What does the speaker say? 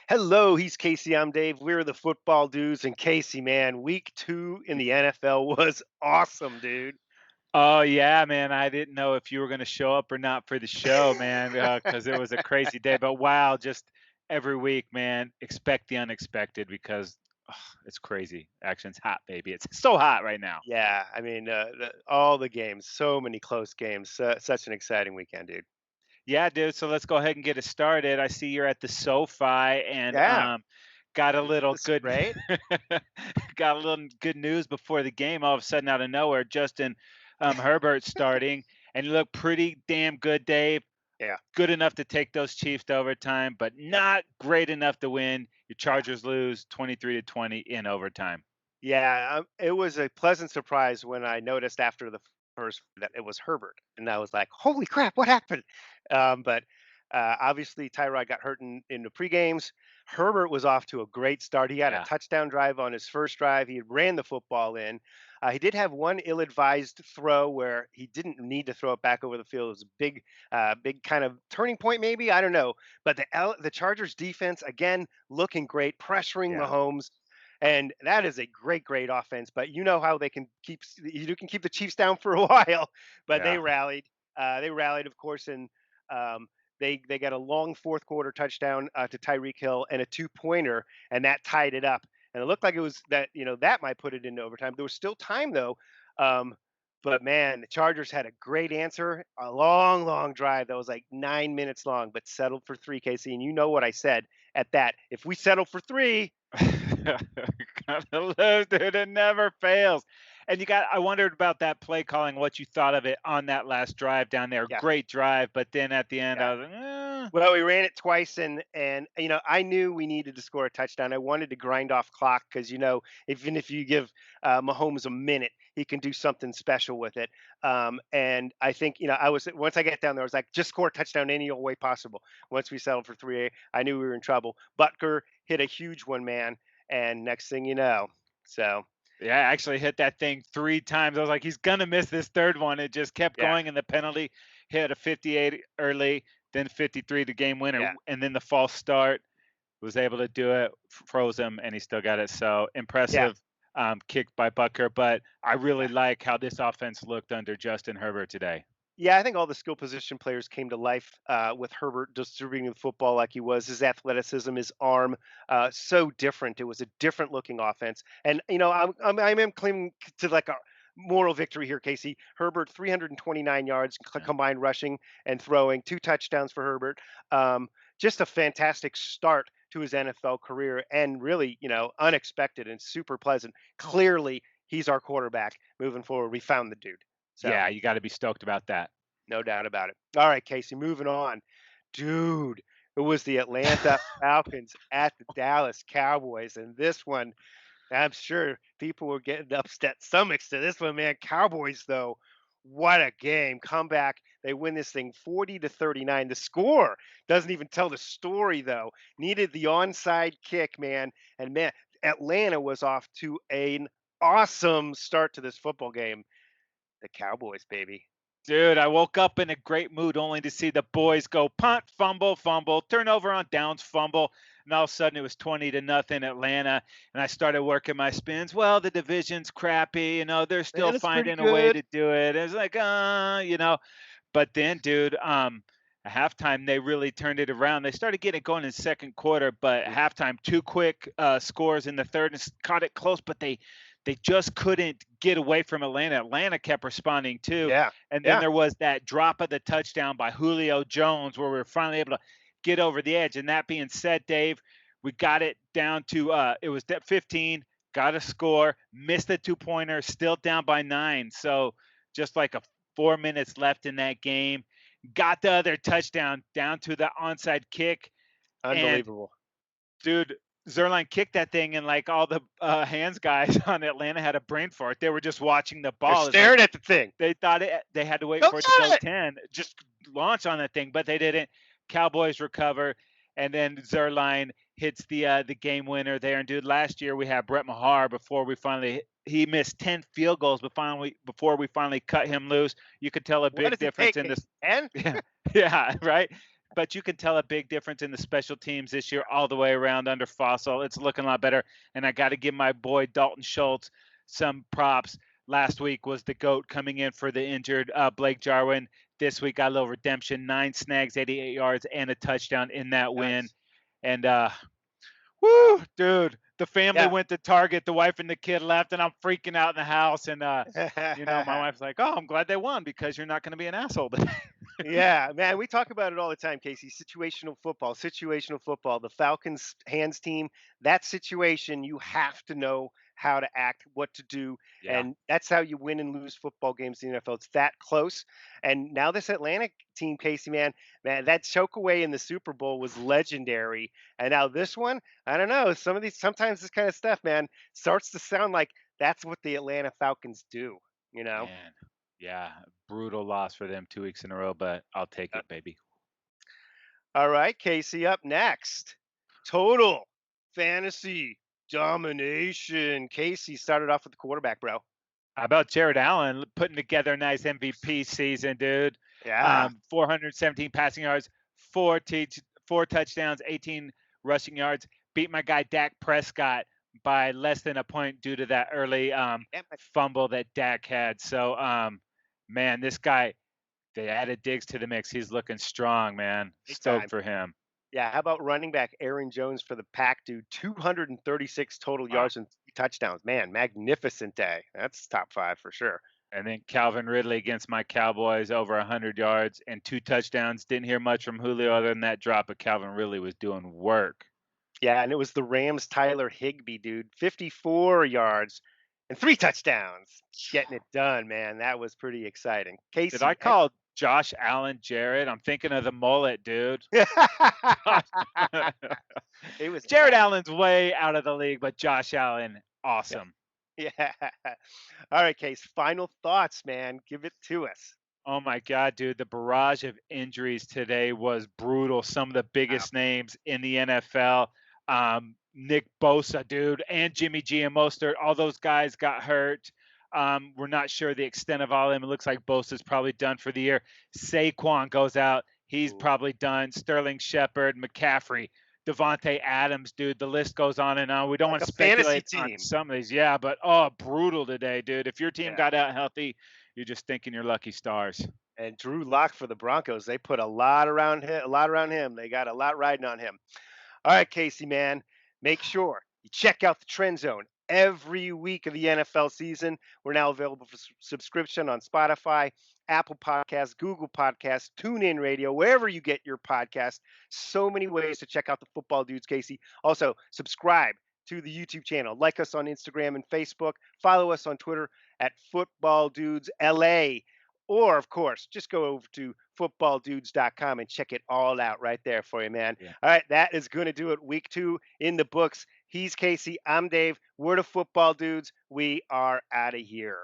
Hello, he's Casey. I'm Dave. We're the football dudes. And Casey, man, week 2 in the NFL was awesome, dude. Oh yeah, man. I didn't know if you were going to show up or not for the show, man, because it was a crazy day. But wow, just every week, man, expect the unexpected because ugh, it's crazy. Action's hot, baby. It's so hot right now. Yeah, I mean, all the games, so many close games. Such an exciting weekend, dude. Yeah, dude. So let's go ahead and get it started. I see you're at the SoFi and Yeah, got a little this is good, great. got a little good news before the game. All of a sudden, out of nowhere, Justin Herbert starting, and you look pretty damn good, Dave. Yeah, Good enough to take those Chiefs to overtime, but yep. not great enough to win. Your Chargers lose 23-20 in overtime. Yeah, it was a pleasant surprise when I noticed after the first that it was Herbert, and I was like, "Holy crap, what happened?" But obviously, Tyrod got hurt in the pre-games. Herbert was off to a great start. He had a Yeah. touchdown drive on his first drive. He ran the football in. He did have one ill-advised throw where he didn't need to throw it back over the field. It was a big kind of turning point, maybe I don't know. But the Chargers defense again looking great, pressuring Yeah. Mahomes. And that is a great offense. But you know how you can keep the Chiefs down for a while. But they Yeah. rallied. They rallied, of course, and um, they got a long fourth quarter touchdown to Tyreek Hill and a 2 pointer, and that tied it up. And it looked like it was that that might put it into overtime. There was still time though. Um, but man, the Chargers had a great answer, a long drive that was like 9 minutes long, but settled for three, Casey. And you know what I said at that. If we settle for three, Gotta lose, dude. It never fails. And I wondered about that play calling, what you thought of it on that last drive down there. yeah, Great drive, but then at the end, yeah. I was like, Well, we ran it twice, and I knew we needed to score a touchdown. I wanted to grind off clock because even if you give Mahomes a minute, he can do something special with it. And I think I was once I get down there, I was like, just score a touchdown any old way possible. Once we settled for three, I knew we were in trouble. Butker hit a huge one, man, and next thing you know, so yeah, I actually hit that thing 3 times. I was like, he's gonna miss this third one. It just kept yeah, going, and the penalty hit a 58 early, then 53, the game winner, yeah, and then the false start. Was able to do it, froze him, and he still got it. So yeah. impressive kick by Bucker. But I really Yeah. like how this offense looked under Justin Herbert today. Yeah, I think all the skill position players came to life with Herbert distributing the football like he was. His athleticism, his arm, so different. It was a different looking offense. And I'm claiming to like a moral victory here, Casey. Herbert 329 yards Yeah. combined rushing and throwing, 2 touchdowns for Herbert. Um, just a fantastic start to his NFL career, and really, unexpected and super pleasant. Clearly, he's our quarterback moving forward. We found the dude. So. Yeah, you got to be stoked about that. No doubt about it. All right, Casey, moving on. Dude, it was the Atlanta Falcons at the Dallas Cowboys. And this one, I'm sure people were getting upset stomachs to this one, man. Cowboys, though, what a game. Comeback. They win this thing 40-39. The score doesn't even tell the story, though. Needed the onside kick, man. And man, Atlanta was off to an awesome start to this football game. The Cowboys, baby. Dude, I woke up in a great mood only to see the boys go punt, fumble, turnover on downs, fumble, and all of a sudden it was 20-0 Atlanta. And I started working my spins. Well, the division's crappy, they're still Man, it's pretty finding a way good. to do it. It's like, But then, dude, at halftime they really turned it around. They started getting it going in the second quarter, but at Mhm. halftime, two quick scores in the third and caught it close, but they just couldn't get away from Atlanta. Atlanta kept responding too. Yeah, And then yeah. there was that drop of the touchdown by Julio Jones where we were finally able to get over the edge. And that being said, Dave, we got it down to it was 15, got a score, missed the 2 pointer, still down by 9. So just like a 4 minutes left in that game. Got the other touchdown down to the onside kick. And Unbelievable. dude, Zerline kicked that thing, and like all the hands guys on Atlanta had a brain fart. They were just watching the They're ball. It's like staring at the thing. they thought they had to wait Go for it to go get it. 10, just launch on that thing, but they didn't. Cowboys recover, and then Zerline hits the game winner there. And dude, last year we had Brett Maher before he missed 10 field goals before we finally cut him loose. You could tell a What big does it difference take, in this. Casey? 10? Yeah, yeah, right. but you can tell a big difference in the special teams this year all the way around under Fossil. It's looking a lot better. And I got to give my boy Dalton Schultz some props. Last week was the GOAT coming in for the injured Blake Jarwin. This week got a little redemption, 9 snags, 88 yards, and a touchdown in that win. Nice. And woo, dude, the family Yeah. went to Target. The wife and the kid left, and I'm freaking out in the house. And my wife's like, "Oh, I'm glad they won because you're not going to be an asshole today." Yeah, man, we talk about it all the time, Casey. Situational football, situational football. The Falcons hands team, that situation, you have to know how to act, what to do, Yeah, and that's how you win and lose football games in the NFL. It's that close. And now this Atlantic team, Casey, man, that choke away in the Super Bowl was legendary. And now this one, I don't know. Sometimes this kind of stuff, man, starts to sound like that's what the Atlanta Falcons do. You know. man. Yeah, brutal loss for them 2 weeks in a row, but I'll take it, baby. All right, Casey, up next. Total Fantasy Domination. Casey started off with the quarterback, bro. How about Jared Allen putting together a nice MVP season, dude? Yeah. 417 passing yards, four touchdowns, 18 rushing yards. Beat my guy Dak Prescott by less than a point due to that early fumble that Dak had. So, man, this guy, they added Diggs to the mix. He's looking strong, man. Big Stoked time. for him. Yeah. How about running back Aaron Jones for the Pack, dude? 236 total Wow. yards and 3 touchdowns. Man, magnificent day. That's top 5 for sure. And then Calvin Ridley against my Cowboys, over 100 yards and 2 touchdowns. Didn't hear much from Julio other than that drop, but Calvin Ridley was doing work. Yeah, and it was the Rams' Tyler Higbee, dude. 54 yards and 3 touchdowns. Getting it done, man. That was pretty exciting. Did I Casey, call Josh Allen Jared? I'm thinking of the mullet, dude. it was Jared Allen's way out of the league, but Josh Allen, awesome. Yeah. All right, Case. Final thoughts, man. Give it to us. Oh my God, dude. The barrage of injuries today was brutal. Some of the biggest names in the NFL. Nick Bosa, dude, and Jimmy G and Mostert, all those guys got hurt. We're not sure the extent of all of them. It looks like Bosa's probably done for the year. Saquon goes out. He's probably done. Sterling Shepard, McCaffrey, Devontae Adams, dude. The list goes on and on. We don't Like want to a fantasy speculate on team. some of these. Yeah, but brutal today, dude. If your team got out healthy, you're just thinking you're lucky stars. And Drew Lock for the Broncos. They put a lot around him. They got a lot riding on him. All right, Casey, man. Make sure you check out the Trend Zone every week of the NFL season. We're now available for subscription on Spotify, Apple Podcasts, Google Podcasts, TuneIn Radio, wherever you get your podcast. So many ways to check out the Football Dudes, Casey. Also, subscribe to the YouTube channel. Like us on Instagram and Facebook. Follow us on Twitter at Football Dudes LA. Or, of course, just go over to footballdudes.com and check it all out right there for you, man. Yeah. All right, that is going to do it. Week 2 in the books. He's Casey. I'm Dave. We're the Football Dudes. We are out of here.